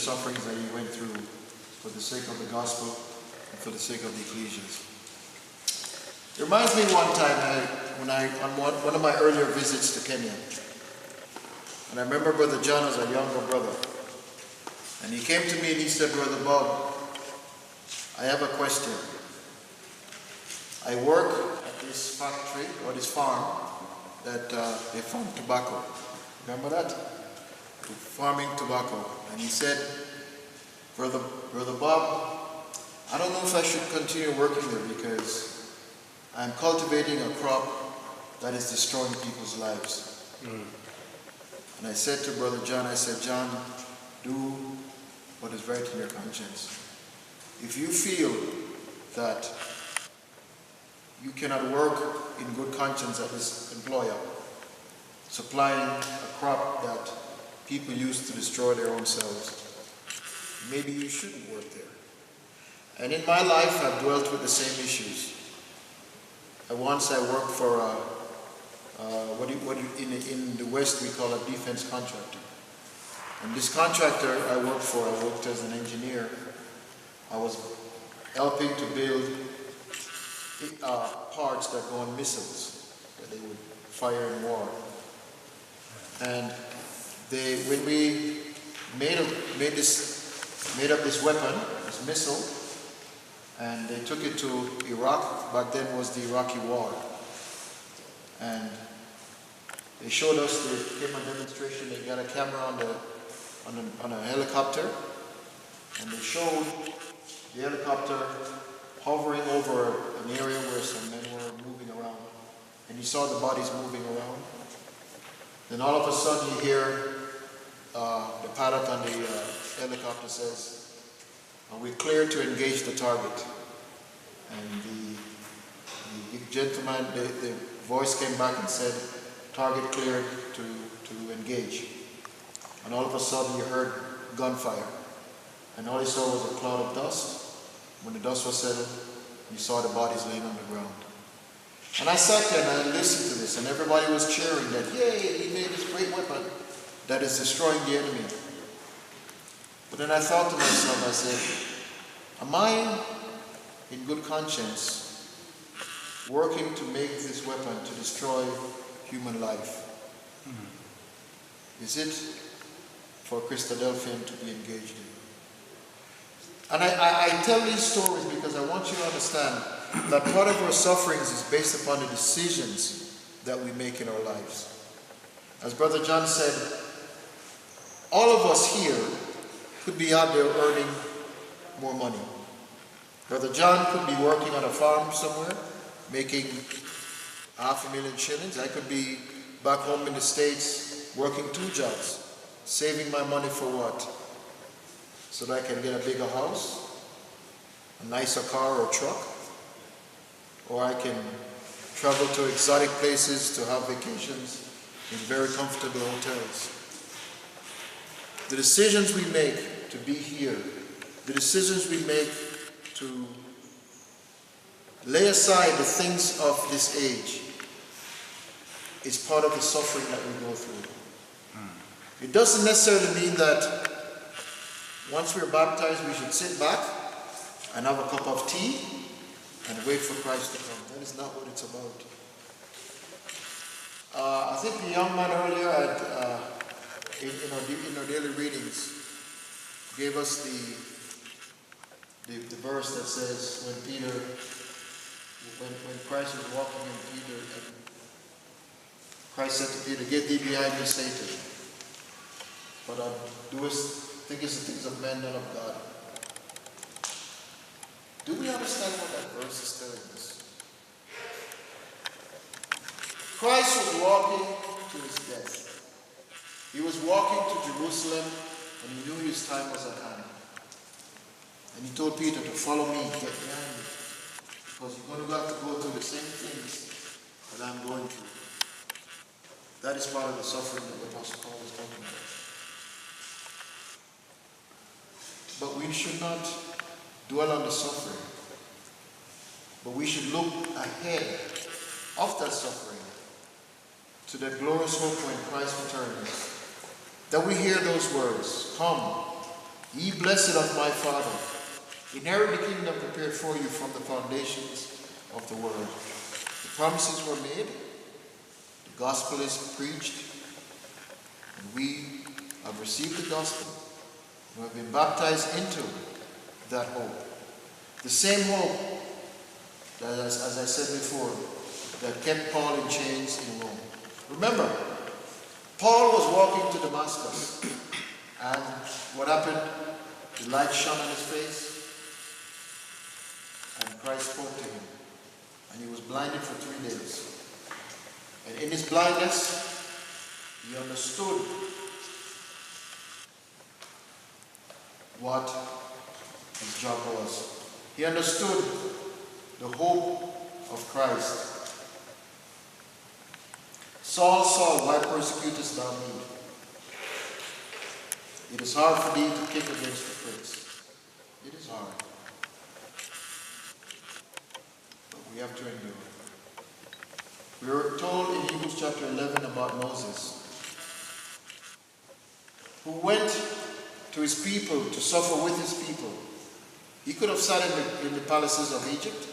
sufferings that he went through for the sake of the gospel and for the sake of the ecclesias. It reminds me one time on one of my earlier visits to Kenya. And I remember Brother John as a younger brother. And he came to me and he said, Brother Bob, I have a question. I work at this factory or this farm that they farm tobacco. Remember that? Farming tobacco. And he said, Brother Bob, I don't know if I should continue working there because I'm cultivating a crop that is destroying people's lives. And I said to Brother John, I said, John, do what is right in your conscience. If you feel that you cannot work in good conscience at this employer, supplying a crop that people use to destroy their own selves, maybe you shouldn't work there. And in my life, I've dwelt with the same issues. Once I worked for in the West we call a defense contractor. And this contractor I worked as an engineer. I was helping to build parts that go on missiles that they would fire in war. And when we made up this weapon, this missile, and they took it to Iraq. Back then was the Iraqi war. And they showed us, they came on demonstration, they got a camera on a helicopter, and they showed the helicopter hovering over an area where some men were moving around. And you saw the bodies moving around. Then all of a sudden you hear the pilot on the helicopter says, we're clear to engage the target. And the gentleman, the voice came back and said, target cleared to engage. And all of a sudden you heard gunfire. And all you saw was a cloud of dust. When the dust was settled, you saw the bodies laying on the ground. And I sat there and I listened to this, and everybody was cheering that, yay, he made this great weapon that is destroying the enemy. But then I thought to myself, I said, am I in good conscience working to make this weapon to destroy human life? Is it for Christadelphian to be engaged in? And I tell these stories because I want you to understand that part of our sufferings is based upon the decisions that we make in our lives. As Brother John said, all of us here could be out there earning more money. Brother John could be working on a farm somewhere, making 500,000 shillings. I could be back home in the States working 2 jobs, saving my money for what? So that I can get a bigger house, a nicer car or truck, or I can travel to exotic places to have vacations in very comfortable hotels. The decisions we make to be here, the decisions we make to lay aside the things of this age is part of the suffering that we go through. It doesn't necessarily mean that once we're baptized we should sit back and have a cup of tea and wait for Christ to come. That is not what it's about. I think the young man earlier in our daily readings gave us the verse that says when Christ was walking in Peter, and Christ said to Peter, "Get thee behind me, Satan. But thinkest the things of men, not of God." Do we understand what that verse is telling us? Christ was walking to his death. He was walking to Jerusalem, and he knew his time was at hand. And he told Peter to follow me, get behind me, because you're going to have to go through the same things that I'm going through. That is part of the suffering that the Apostle Paul is talking about. But we should not dwell on the suffering, but we should look ahead of that suffering to the glorious hope when Christ returns. That we hear those words, "Come, Ye blessed of my Father, inherit the kingdom prepared for you from the foundations of the world. The promises were made, the gospel is preached, and we have received the gospel and have been baptized into that hope. The same hope that, as I said before, that kept Paul in chains in Rome. Remember, Paul was walking to Damascus, and what happened? The light shone on his face, and Christ spoke to him, and he was blinded for 3 days. And in his blindness, he understood what his job was. He understood the hope of Christ. Saul, Saul, why persecutest thou me? It is hard for thee to kick against the pricks. It is hard. But we have to endure. We are told in Hebrews chapter 11 about Moses, who went to his people to suffer with his people. He could have sat in the palaces of Egypt.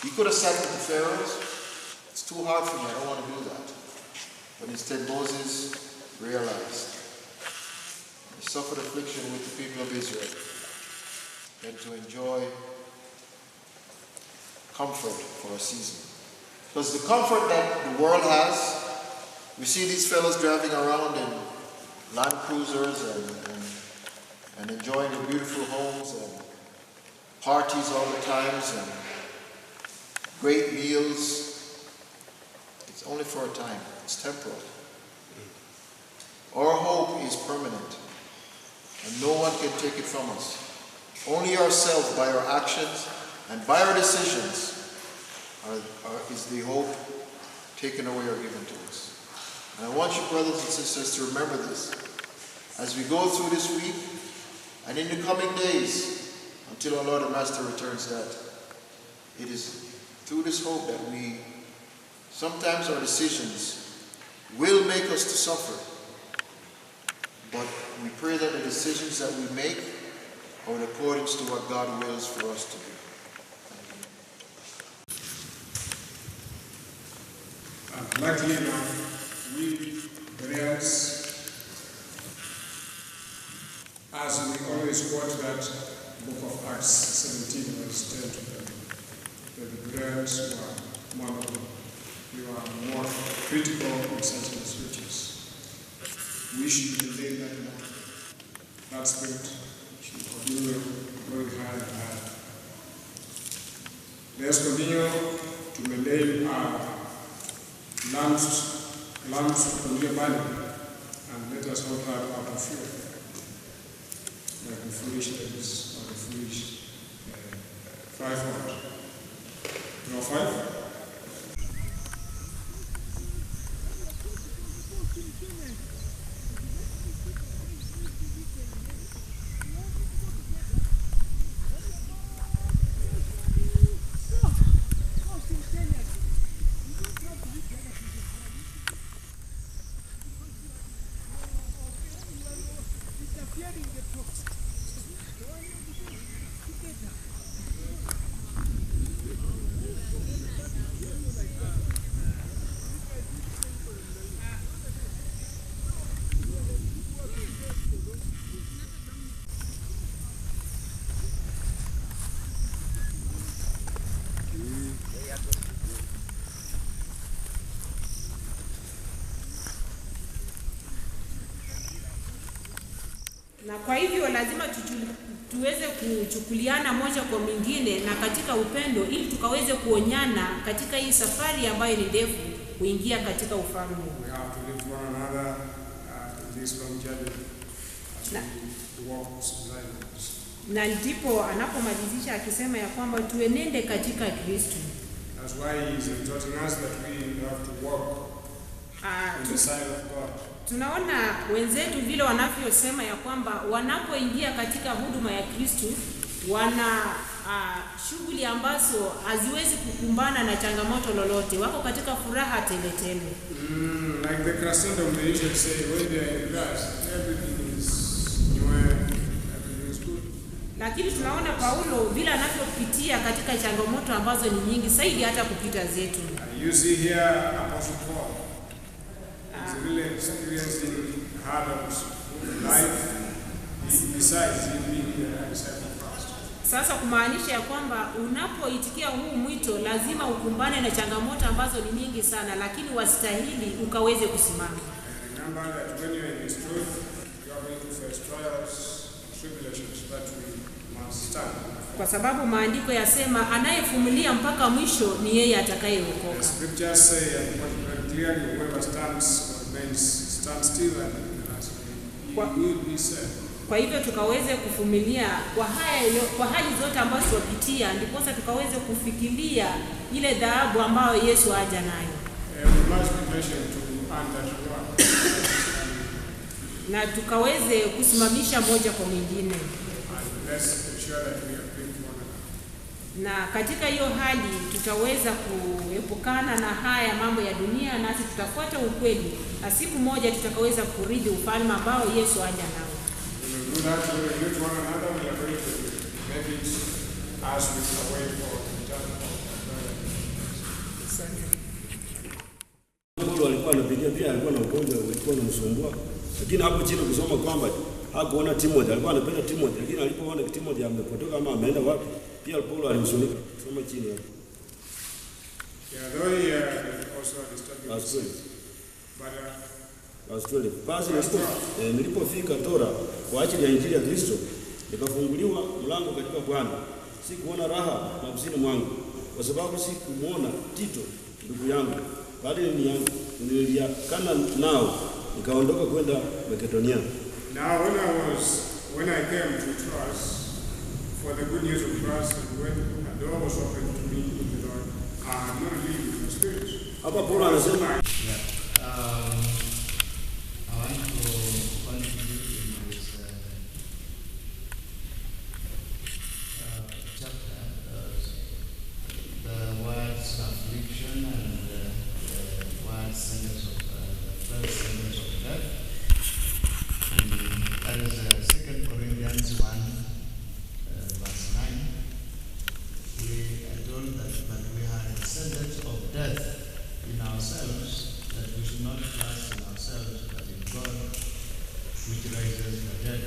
He could have sat with the pharaohs. It's too hard for me. I don't want to do that. But instead Moses realized he suffered affliction with the people of Israel and to enjoy comfort for a season. Because the comfort that the world has, we see these fellows driving around in Land Cruisers and enjoying the beautiful homes and parties all the times and great meals. It's only for a time. It's temporal. Our hope is permanent, and no one can take it from us. Only ourselves, by our actions and by our decisions, is the hope taken away or given to us. And I want you, brothers and sisters, to remember this as we go through this week and in the coming days until our Lord and Master returns, that it is through this hope that sometimes our decisions will make us to suffer, but we pray that the decisions that we make are in accordance to what God wills for us to do. I'd like to read Berean, as we always quote that book of Acts 17 verse 10 to them. The Bereans were more critical in certain scriptures. We should maintain that motto. That spirit should continue going hand in hand. Let us continue to maintain our lamps upon your money, and let us not have out of fear, like the foolishness or the foolish fivefold. Number 5. Na kwa hivyo lazima tuweze kuchukuliana moja kwa mwingine na katika upendo, ili tukaweze kuonyana katika hii safari ambayo ni ndefu kuingia katika ufalme. We have to live one another in this long journey as we walk silently. Na ndipo anapomalizisha akisema ya kwamba tuenende katika Kristo. That's why he is exhorting us that we have to walk in the side of God. Tunaona wenzetu vile wanavyosema ya kwamba wanapoingia katika huduma ya Kristo wana shughuli ambazo haziwezi kukumbana na changamoto lolote, wako katika furaha tele tele. Like the Christadelphian, they usually say when they are in class, everything is new, everything Lakini tunaona Paulo vile anavyopitia katika changamoto ambazo ni nyingi zaidi hata kupita zetu. You see here Apostle Paul is really experiencing hard life besides him being a disciple of Christ. Sasa kumaanisha ya kwamba unapoitikia huu mwito lazima ukumbane na changamoto ambazo ni nyingi sana, lakini wastahili ukaweze kusimama. Remember that when you are in this truth, you are going to face trials, tribulations, but we must stand. Kwa sababu maandiko yasema anayevumilia mpaka mwisho ni yeye atakayeokoka. The scriptures say very clearly, whoever stands stand still and will be saved. Kwa hivyo tukaweze kuvumilia kwa hali zote ambazo tunapitia, ndipo tukaweze kufikiria ile dhahabu ambayo Yesu aja nayo. We must be patient to earn that reward. Na tukaweze kusimamisha moja kwa mwingine. Na katika hiyo hali tutaweza kuepukana na haya mambo ya dunia, nasi tutafuata ukweli, na siku moja tutakaweza kurithi ufalme ambao Yesu aja nao. Paulo alikuwa anapitia pia, alikuwa na ugonjwa ulikuwa unamsumbua, lakini hapo chini kusoma kwamba hakuona Timothy, alikuwa anapenda Timothy, lakini alipoona Timothy amepotoka ama ameenda wapi, pia Paulo alimsunika. Soma chini hapo. Yeah, though he also disturbed. Basi nilipofika Tora kwa ajili ya injili ya Kristo, nikafunguliwa mlango katika Bwana. Sikuona raha nafsini mwangu, kwa sababu sikumuona Tito ndugu yangu, bali niliakana nao, nikaondoka kwenda Makedonia. Now when I came to Troas for the good news of Christ, and when a door was opened to me in the Lord, I had not lived in the Spirit. Hapa Paulo anasema I want to contribute in this chapter, the words affliction and the word sentence of the first sentence of death. That is 2 Corinthians 1, verse 9. We are told that we had a sentence of death in ourselves, that we should not trust in ourselves, but in God, which raises the dead.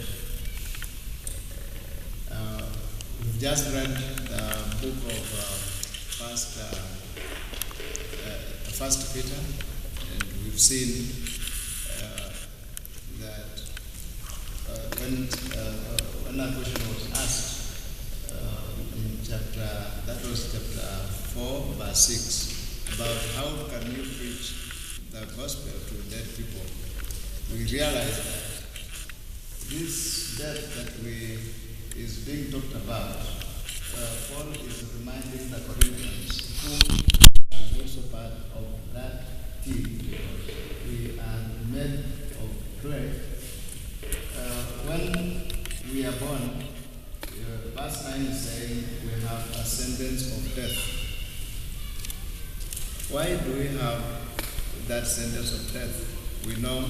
We've just read the book of First Peter, and we've seen that when a question was asked in that was chapter 4, verse 6, about how can you preach the gospel to dead people, we realize that this death that is being talked about, Paul is reminding the Corinthians, whom are also part of that team, because we are made of clay. When we are born, verse 9 is saying we have a sentence of death. Why do we have that sentence of death? We know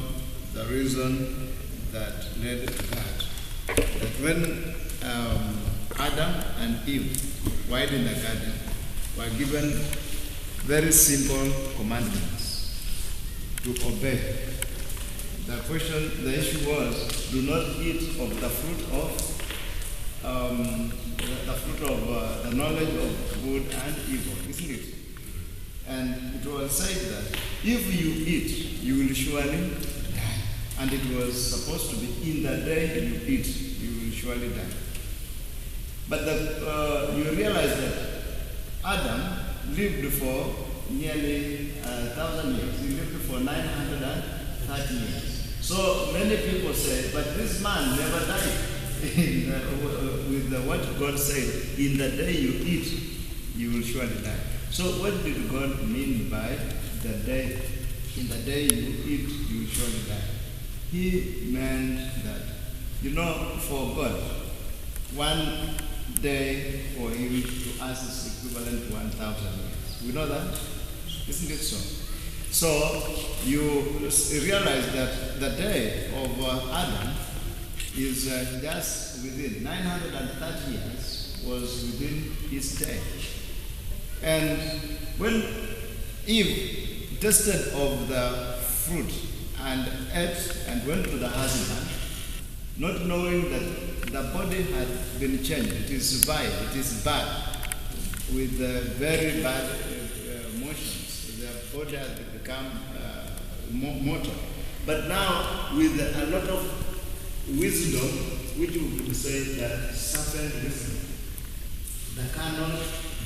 the reason that led to that. That when Adam and Eve were in the garden, were given very simple commandments to obey. The issue was, do not eat of the fruit of the knowledge of good and evil, isn't it? And it was said that if you eat, you will surely die. And it was supposed to be in the day you eat, you will surely die. But you realize that Adam lived for nearly 1,000 years. He lived for 930 years. So many people say, but this man never died. With what God said, in the day you eat, you will surely die. So what did God mean by the day? In the day you eat, you will surely die. He meant that, for God, one day for him to us is equivalent to 1,000 years. We know that? Isn't it so? So you realize that the day of Adam is just within 930 years was within his day. And when Eve tasted of the fruit and ate and went to the husband, not knowing that the body had been changed, it is vile, it is bad, with very bad motions. The body has become mortal. But now, with a lot of wisdom, which we could say that serpent wisdom, the carnal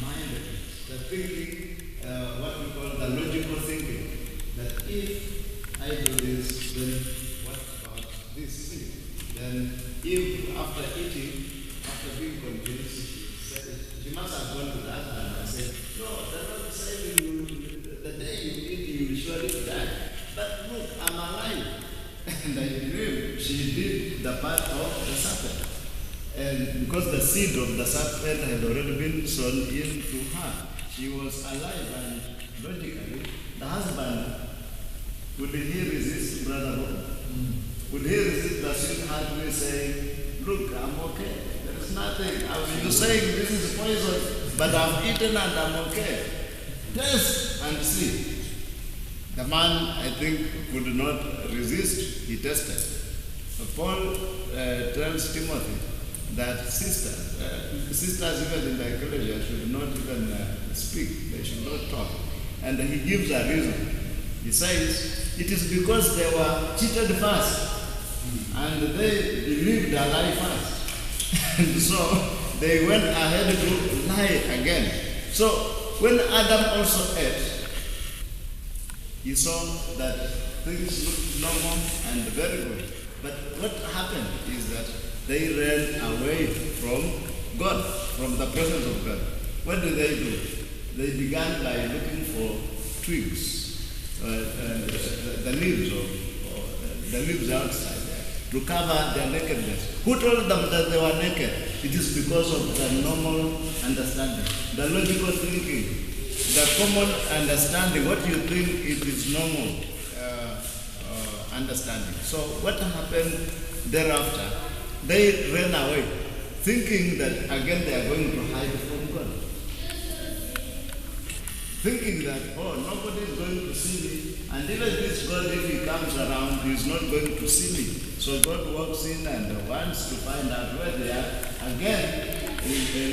mind, the thinking, what we call the logical thinking, that if I do this, then what about this thing? Then if after eating, after being convinced, she must have gone to the husband and said, no, the Lord said the day you eat, you will surely die. But look, I'm alive. And I knew she did the part of the serpent. And because the seed of the serpent had already been sown into her, she was alive, and logically, the husband, would he resist Brother Bob? Would he resist the sweetheart who is saying, look, I'm okay. There is nothing. You're saying this is poison, but I've eaten and I'm okay. Taste and see. The man, I think, could not resist. He tested. Paul tells Timothy that sisters even in the ecclesia should not even speak. They should not talk. And he gives a reason. He says, it is because they were cheated first, and they believed a lie first. And so they went ahead to lie again. So when Adam also ate, he saw that things looked normal and very good. But what happened is that they ran away from God, from the presence of God. What did they do? They began by looking for twigs, the leaves outside there, to cover their nakedness. Who told them that they were naked? It is because of the normal understanding, the logical thinking, the common understanding. What you think it is normal understanding. So what happened thereafter? They ran away, thinking that again they are going to hide from God. Thinking that, oh, nobody is going to see me, and even this God, if he comes around, he is not going to see me. So God walks in and wants to find out where they are. Again,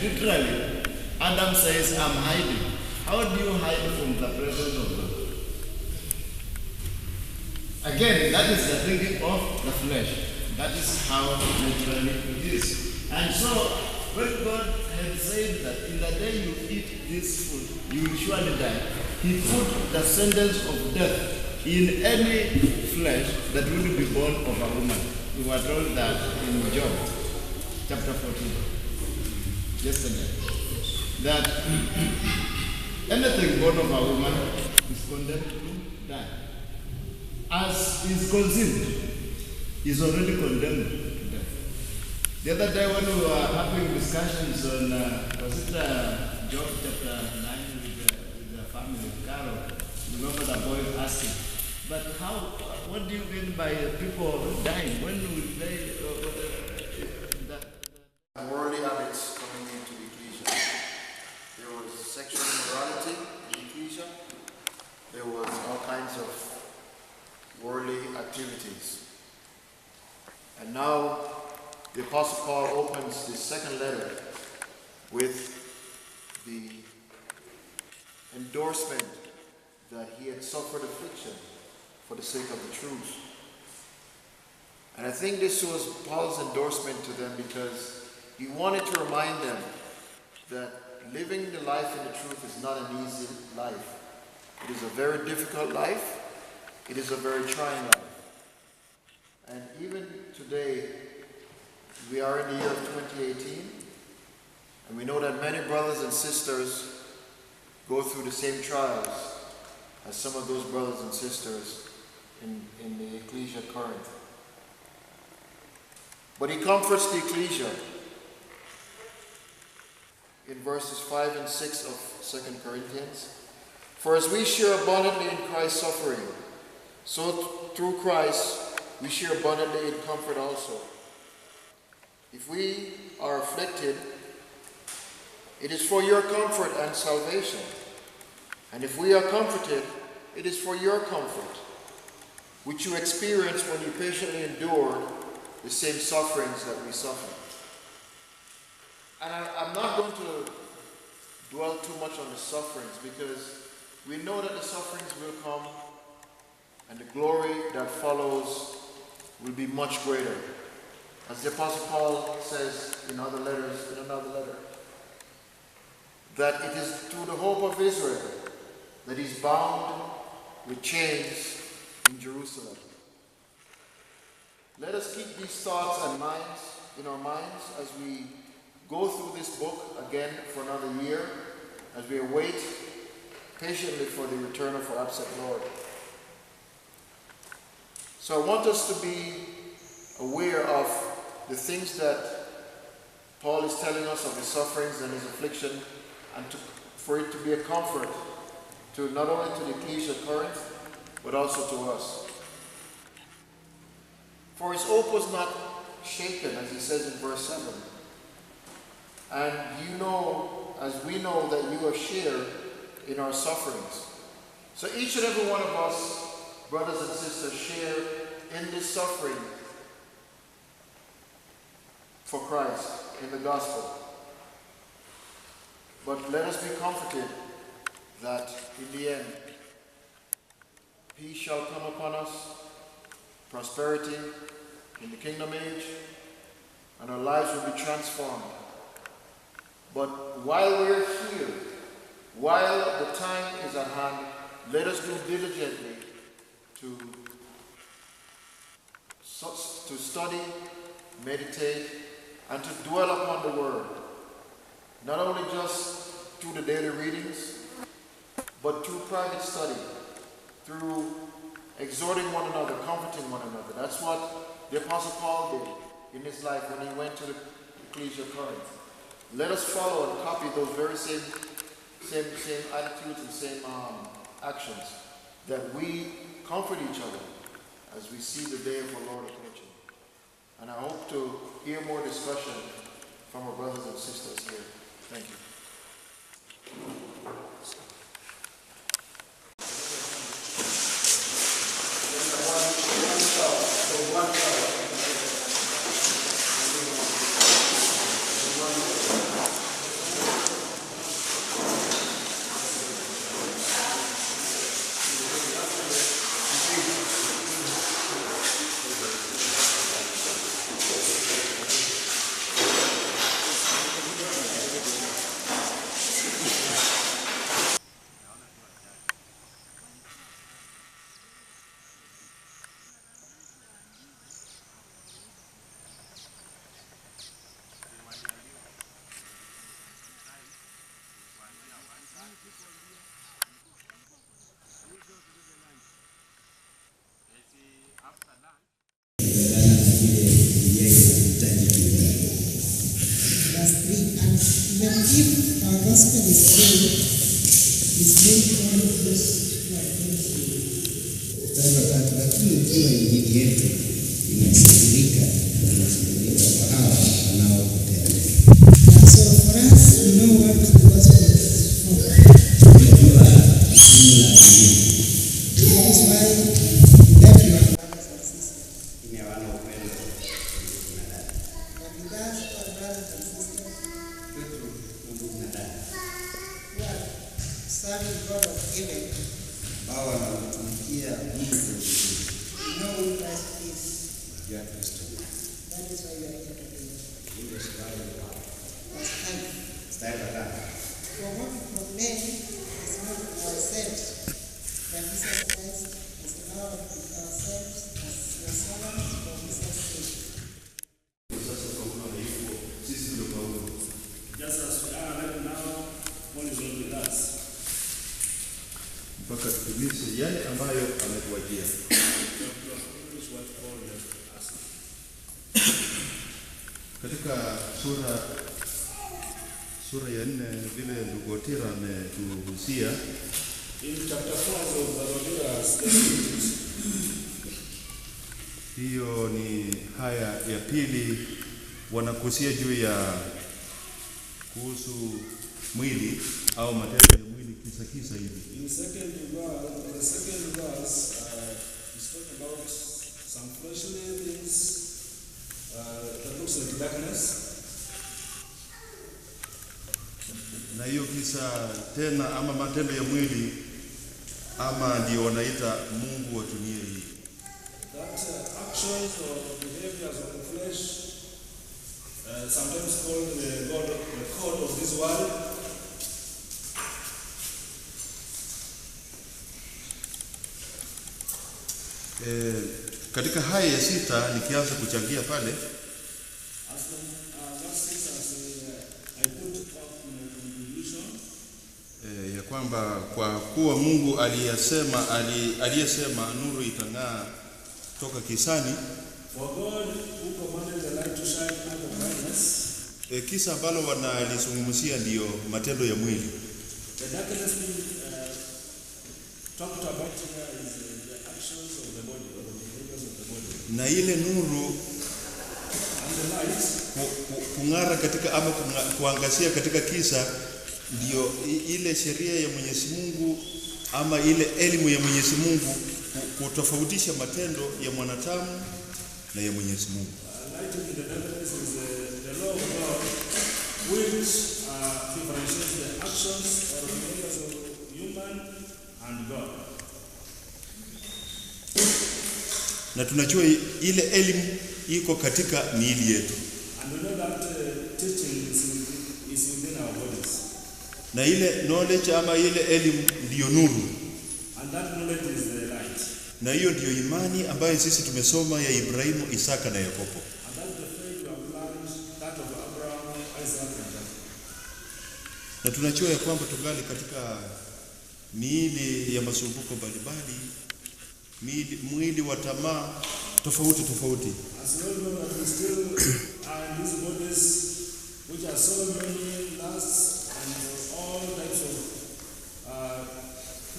literally, Adam says, I'm hiding. How do you hide from the presence of God? Again, that is the thinking of the flesh. That is how naturally it is. And so, when God had said that in the day you eat this food, you will surely die, he put the sentence of death in any flesh that will be born of a woman. We were told that in John chapter 14, yesterday, that anything born of a woman is condemned to die. As is conceived, is already condemned to death. The other day when we were having discussions on, was it Job chapter 9 with the family, Carol, remember the boy asking, but what do you mean by people dying? When will they, worldly habits coming into the ecclesia. There was sexual immorality in the ecclesia. There was all kinds of worldly activities. And now the Apostle Paul opens the second letter with the endorsement that he had suffered affliction for the sake of the truth. And I think this was Paul's endorsement to them because he wanted to remind them that living the life in the truth is not an easy life. It is a very difficult life. It is a very trying life. And even today, we are in the year of 2018, and we know that many brothers and sisters go through the same trials as some of those brothers and sisters in the ecclesia at Corinth. But he comforts the ecclesia in verses 5 and 6 of 2 Corinthians. For as we share abundantly in Christ's suffering, so through Christ we share abundantly in comfort also. If we are afflicted, it is for your comfort and salvation. And if we are comforted, it is for your comfort, which you experienced when you patiently endured the same sufferings that we suffer. And I'm not going to dwell too much on the sufferings, because we know that the sufferings will come and the glory that follows will be much greater. As the Apostle Paul says in another letter, that it is through the hope of Israel that he's bound with chains in Jerusalem. Let us keep these thoughts and minds in our minds as we go through this book again for another year, as we await patiently for the return of our absent Lord. So I want us to be aware of the things that Paul is telling us of his sufferings and his affliction, and for it to be a comfort to not only to the Ecclesia of Corinth, but also to us. For his hope was not shaken, as he says in verse 7. And you know, as we know, that you have shared in our sufferings. So each and every one of us, brothers and sisters, share in this suffering for Christ in the gospel. But let us be comforted that in the end, peace shall come upon us, prosperity in the kingdom age, and our lives will be transformed. But while we're here, while the time is at hand, let us do diligently to study, meditate, and to dwell upon the Word. Not only just through the daily readings, but through private study, through exhorting one another, comforting one another. That's what the Apostle Paul did in his life when he went to the Ecclesia of Corinth. Let us follow and copy those very same attitudes and same actions, that we comfort each other as we see the day of our Lord approaching. And I hope to hear more discussion from our brothers and sisters here. Thank you. If our gospel is true, it's very honest to our ministry. Lakini ikiwa injili yetu inasikilika kwa hao wanaopotea. So for us, we know what the gospel is for. That is why that you are brothers and sisters. But with us, our brothers and sisters, serving God of heaven, know who Christ is. That is why you are here today. For what we proclaim is not ourselves, but Jesus Christ as Lord with ourselves as your servants for Jesus' sake. Just as we are right now, God is not with us. Mpaka tutimize yale ambayo ametuajia. Katika sura ya 4 vile ndugu Otira ametuhusia, in chapter 4 hiyo ni haya ya pili wanakusia juu ya kuhusu mwili au matendo ya mwili kisa hivi. In the second verse, it's talking about some fleshly things that looks like darkness. Na hiyo kisa tena ama matendo ya mwili ama ndio wanaita mungu wa dunia hii. That actions or behaviors of the flesh, sometimes called the god of this world. Katika haya ya 6 nikianza kuchangia pale, ya kwamba kwa kuwa Mungu aliyesema nuru itang'aa toka kisani, For God who commanded the light to shine out of darkness. Kisa ambalo wanalizungumzia ndio matendo ya mwili. The darkness being talked about here is the actions of the body or the behaviors of the body. Na ile nuru And the light, kung'ara katika ama kuangazia katika kisa ndio ile sheria ya Mwenyezi Mungu ama ile elimu ya Mwenyezi Mungu kutofautisha matendo ya mwanadamu na ya Mwenyezi Mungu. light in the darkness is the law of God, which differentiates the actions or behaviors of human and God. Na tunajua ile elimu iko katika miili yetu. And we know that teaching is within our bodies. Na ile knowledge ama ile elimu ndio nuru. And that knowledge is the light. Na hiyo ndio imani ambayo sisi tumesoma ya Ibrahimu, Isaka na Yakobo. And that's the faith we have learned, that of Abraham, Isaac and Jacob. Na tunajua ya kwamba tungali katika miili ya masumbuko mbalimbali, mwili wa tamaa tofauti. As we all know that we still are in these bodies which are so many lusts and all types of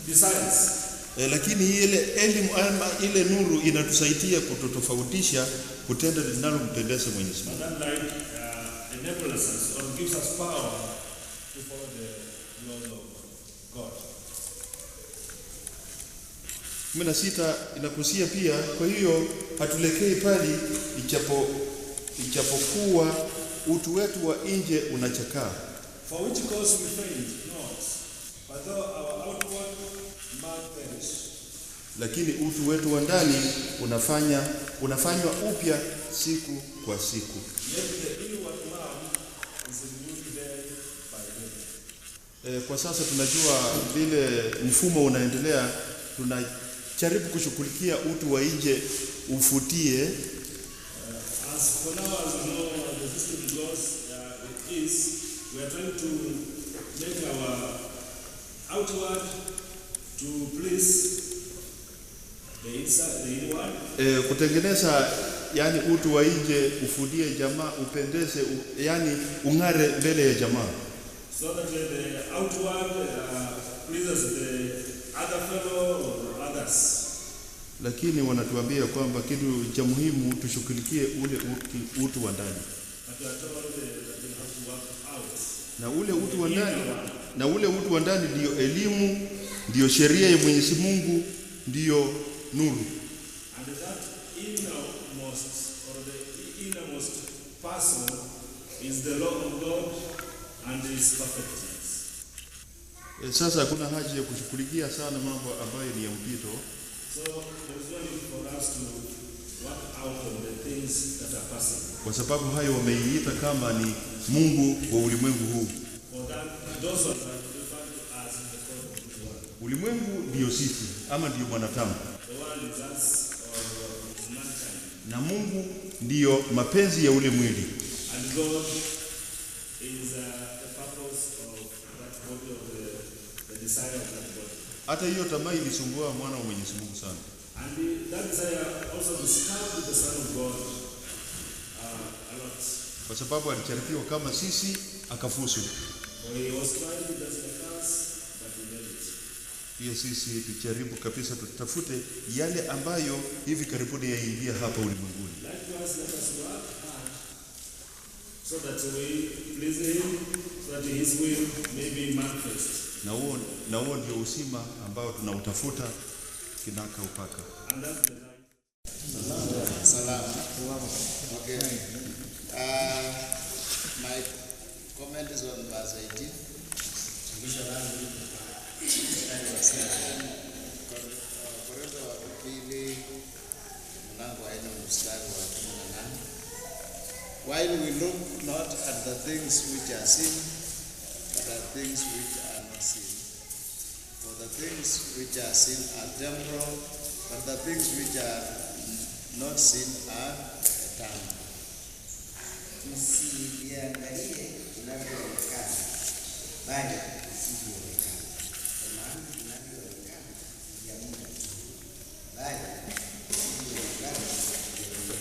desires. Lakini ile elimu ama ile nuru inatusaidia kutotofautisha kutenda linalompendeza Mwenyezi Mungu. That light enables us or gives us power to follow the laws of God. 16 inakusia pia, kwa hiyo hatulekei pali ijapokuwa utu wetu wa nje unachakaa. For which cause we faint not, but though our outward man perish. Lakini utu wetu wa ndani unafanywa upya siku kwa siku. Yet the inward man is renewed day by day. Kwa sasa tunajua vile mfumo unaendelea, tunajaribu kushughulikia utu wa nje ufutie. As for now, as we know, the system goes, it is, we are trying to make our outward to please the inside, the inward. Kutengeneza yani utu wa nje ufudie jamaa, upendeze, yani ung'are mbele ya jamaa. So that the outward pleases the other fellow or others. Lakini wanatuambia kwamba kitu cha muhimu tushughulikie ule utu wa ndani. Na ule utu wa ndani ndio elimu, ndio sheria ya Mwenyezi Mungu, ndio nuru. And that innermost or the innermost person is the law of God and his perfectness. Sasa hakuna haja ya kushughulikia sana mambo ambayo ni ya mpito. So there's no need for us to work out on the things that are passing. Kwa sababu hayo wameiita kama ni Mungu wa ulimwengu huu. For that, those are referred to as the God of this world. Ulimwengu ndio sisi ama ndio mwanadamu. The world is us or is mankind. Na Mungu ndio mapenzi ya ule mwili. And God is the purpose of that body, of the desire of that body. Hata hiyo tamaa ilisumbua mwana wa Mwenyezi Mungu sana. And that desire also disturbed the Son of God a lot. Kwa sababu alijaribiwa kama sisi akafusu. For he was tried just like us, but he made it. Pia sisi tujaribu kabisa tutafute yale ambayo hivi karibuni yaingia hapa ulimwenguni. Likewise, let us work hard so that we please him, so that his will may be manifest. Na huo ndio uzima ambao tunautafuta kinaka upaka. And that's the life. Salam. Okay. My comment is on verse 18. Korintho wa pili mlango wa 4 mstari wa 18. While we look not at the things which are seen, but at things which are not seen. For the things which are seen are temporal, but the things which are not seen are eternal. Msiangalie inavyoonekana, bali visivyoonekana. Kwa maana vinavyoonekana vya muda tu, bali visivyoonekana vya milele.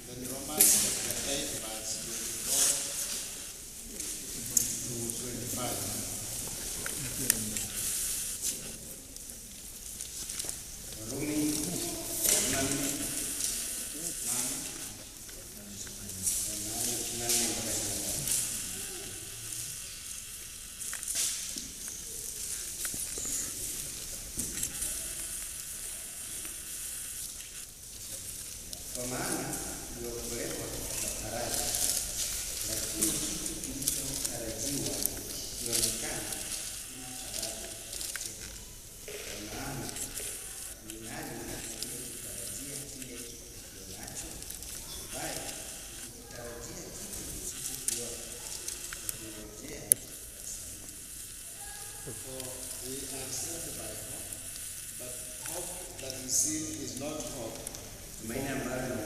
Then Romans chapter 8 verse 24 to 25. Kwa maana tuliokolewa kwa faraja, lakini kitu kilichotarajiwa kionekana kina faraja tena. Kwa maana ni nani aliyekitarajia kile kionacho? Bali kutarajia kitu kisichokiona, kungojea For we are saved by hope, but hope that is seen is not hope. tumaini ambalo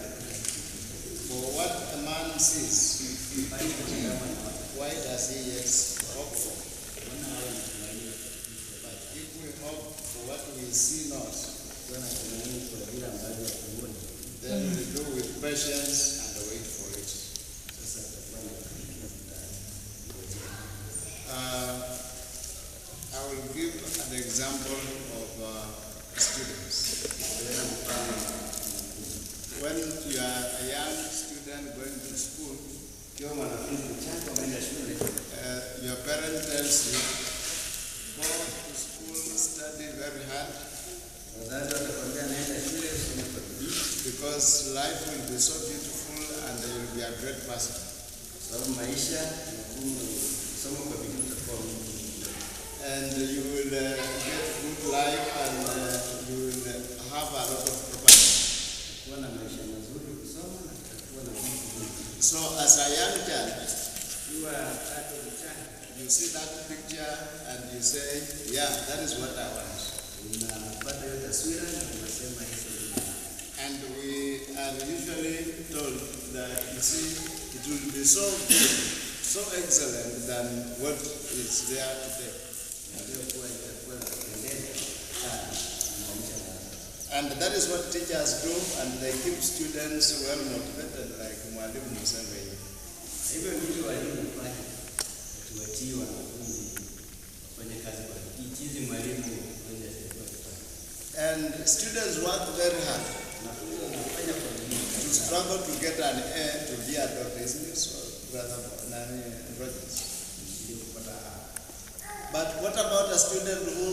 For what a man sees, why does he yet hope for? But if we hope for what we see not, then we do with patience and wait for it. I will give an example of students. When you are a young student going to school, ukiwa mwanafunzi mchanga umeenda shule, your parent tells you, go to school, study very hard, wazazi watakwambia naenda shule usome kwa bidii, because life will be so beautiful and you will be a great person. sababu maisha ni magumu, kusoma kwa bidii utakuwa mtu. And you will get good life and you will have a lot of property. Kuwa na maisha mazuri kusoma na kuwa na vitu vingi. So as a young child, Ukiwa bado mchanga, you see that picture and you say, yeah, that is what I want. unapata hiyo taswira na unasema hizo ni. And we are usually told that, you see, it will be so good, so excellent than what is there today. Ndio kuwa itakuwa na kupendeza sana na maisha na And that is what teachers do, and they keep students well motivated, like Mwalimu Museveni. hivyo ndivyo walimu hufanya, wakiwatii wanafunzi wafanye kazi kwa bidii. Chizi mwalimu mwenye asiyekuwa kufanya. And students work very hard Wanafunzi wanafanya kwa bidii to struggle to get an A to be a doctor, isn't it? So, Brother Nani Rogers. ili kupata But what about a student who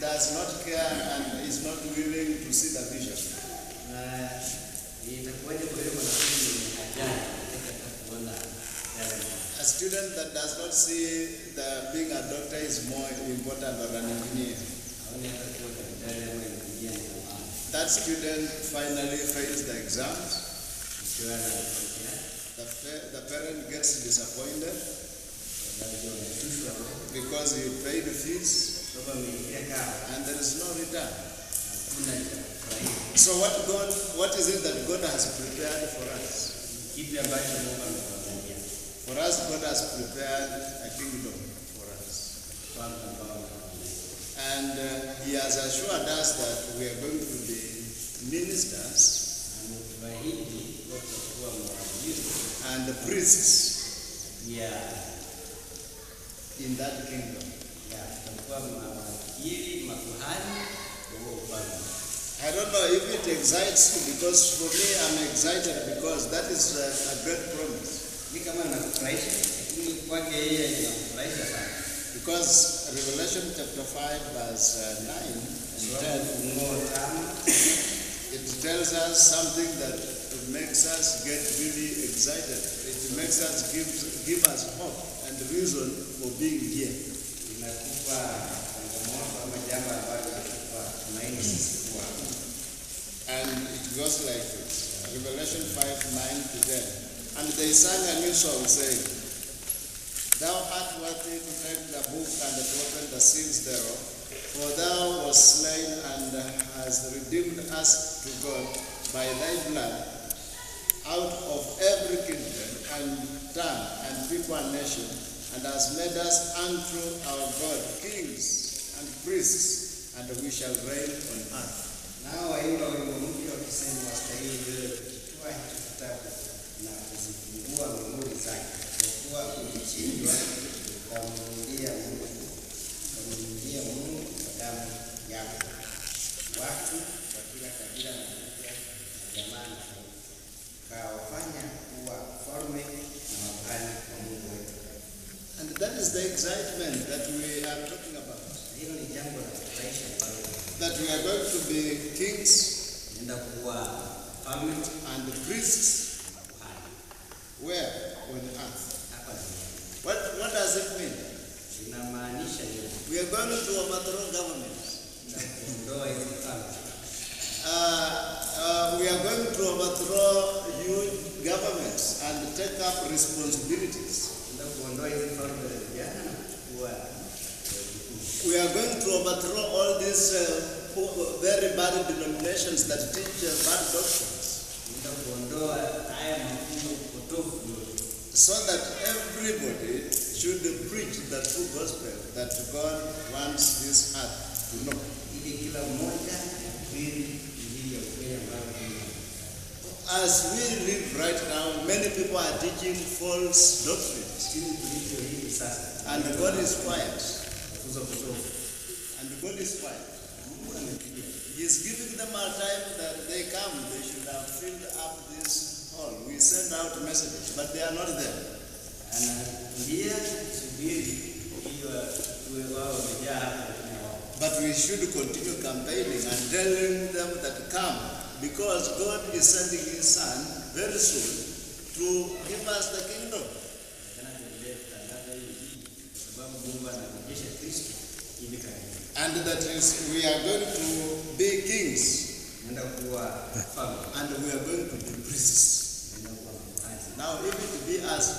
does not care and is not willing to see the vision? na itakuwaje kwa hiyo wanafunzi wenye ajali katika kuona yale A student that does not see that being a doctor is more important than an engineer. haoni hata kuwa daktari ama injinia ni maana. That student finally fails the exams. Ukiwa na kofia, The parent gets disappointed wazazi wanashushwa because you paid fees sababu ameingia kaa and there is no return. hakuna cha kufurahia. So what is it that God has prepared for us? Kipi ambacho Mungu ametuandalia For us, God has prepared a kingdom for us. kwanza ambao ametuandalia. And He has assured us that we are going to be ministers Ametuahidi kuwa tutakuwa mawakili and priests pia in that kingdom. tutakuwa mawakili makuhani wa huo ufalme. I don't know if it excites you, because for me I'm excited because that is a great promise. kama nakufurahisha, lakini kwake yeye inafurahisha sana. Because Revelation chapter 5 verse 9 and 10, it tells us something that makes us get really excited. It makes us give us hope and reason for being here. Inakupa changamoto ama jambo ambalo linakupa tumaini sisi kuwa. And it goes like this. Revelation 5:9 to 10. And they sang a new song saying, Thou art worthy to take the book and to open the seals thereof, for thou wast slain and hast redeemed us to God by thy blood out of every kindred and tongue and people and nation, and hast made us unto our God kings and priests, and we shall reign on earth. Nao waimba wimbo mpya wakisema, wastahili wewe kuchukua hicho kitabu na kuzifungua muhuri zake, kwa kuwa ulichinjwa ukamnunulia Mungu kwa damu yako watu wa kila kabila na lugha na jamaa na taifa, ukawafanya kuwa ufalme na makuhani wa Mungu wetu. And that is the excitement that we are talking about. Hilo ni jambo la kufurahisha pale, That we are going to be kings nenda kuwa falme and priests. makuhani Where? On earth. hapa duniani. What does it mean? Inamaanisha nini? We are going to overthrow governments. Na kuondoa hizo falme. We are going to overthrow huge governments and take up responsibilities. Nenda kuondoa hizo falme za vijana na kuwa We are going to overthrow all these very bad denominations that teach bad doctrines, nenda kuondoa haya mafunzo potofu so that everybody should preach the true gospel that God wants this earth to know. ili kila mmoja ahubiri injili ya ukweli ambayo Mungu As we live right now, many people are teaching false doctrines, chini tulivyo hivi sasa. and God is quiet. Mafunzo potofu. And God is quiet. Mungu ametulia. He is giving them a time that they come. They should have filled up this hall. We send out messages, but they are not there. Anaambia subiri hiyo tuwe wao wamejaa hapa lakini hawapo. But we should continue campaigning and telling them that come, because God is sending His Son very soon to give us the kingdom. Tena tuendelee kutangaza hii injili kwa sababu Mungu anarejesha Kristo hivi karibuni. And that is, we are going to be kings, Nenda kuwa falme. and we are going to be priests. Nenda kuwa makuhani. Now, if it be asked,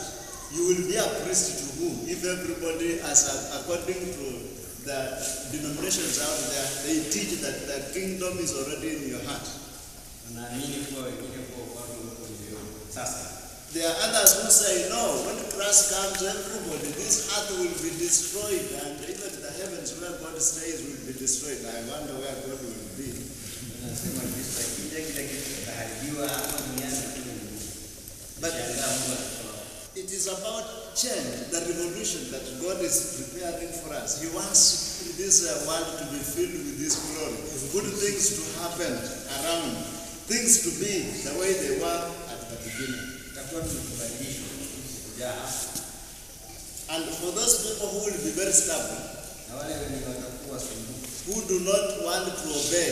you will be a priest to whom? If everybody, according to the denominations out there, they teach that the kingdom is already in your heart. Wanaamini kuwa wengine kuwa ufalme uko moyoni. Sasa There are others who say, no, when Christ comes, everybody, this earth will be destroyed, and even the heavens where God stays will be destroyed. I wonder where God will be. wanasema Kristo akija kila kitu kitaharibiwa hapa duniani kule mbinguni. But Shangaa Mungu atatoa. it is about change, the revolution that God is preparing for us. He wants this world to be filled with His glory, good things to happen around, things to be the way they were at the beginning. Tutakuwa tumekubadilishwa kujaa hapa. And for those people who will be very stubborn, Na wale wenye watakuwa sumbufu, who do not want to obey,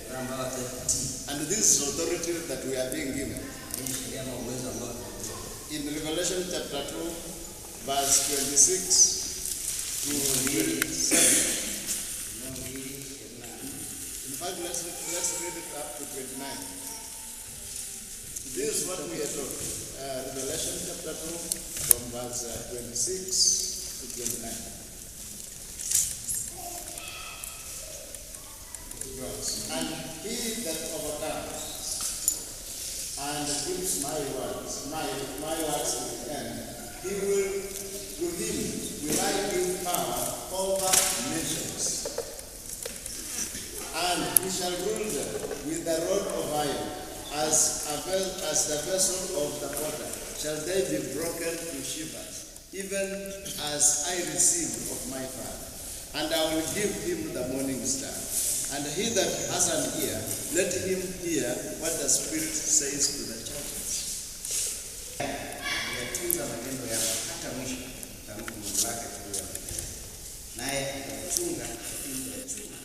wale ambao watatii and this is authority that we are being given. hii sheria ama uwezo ambao tunapewa. In Revelation chapter 2, verse 26 to 27. In fact, let's read it up to 29. This is what we are told. Revelation chapter 2, from verse 26 to 29. And he that overcomes and keeps my words to the end, to him will I give power over nations, and he shall rule them with the rod of iron, as the vessel of the potter shall they be broken to shivers, even as I received of my Father. And I will give him the morning star. And he that has an ear, let him hear what the Spirit says to the churches. Kuyatunza kuchunga fimbo ya chuma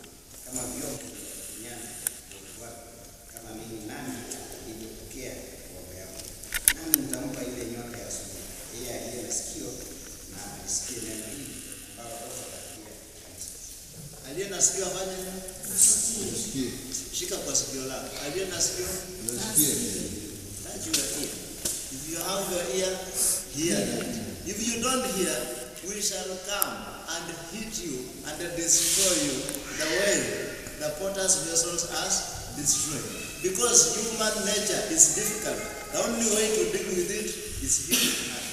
kama vyombo vya kunyana kama mimi nami nilipokea ng'ombe yangu. Nami nitampa ile nyota ya asubuhi, yeye aliye na sikio na alisikie neno hili ambalo Roho atatia kanisa. Aliye na sikio afanye nini? Nasikie. Shika kwa sikio lako. Aliye na sikio? Nasikie. Touch your ear. If you have your ear, hear that. If you don't hear, we shall come and hit you and destroy you the way the potter's vessels are destroyed. Because human nature is difficult. The only way to deal with it is hidden.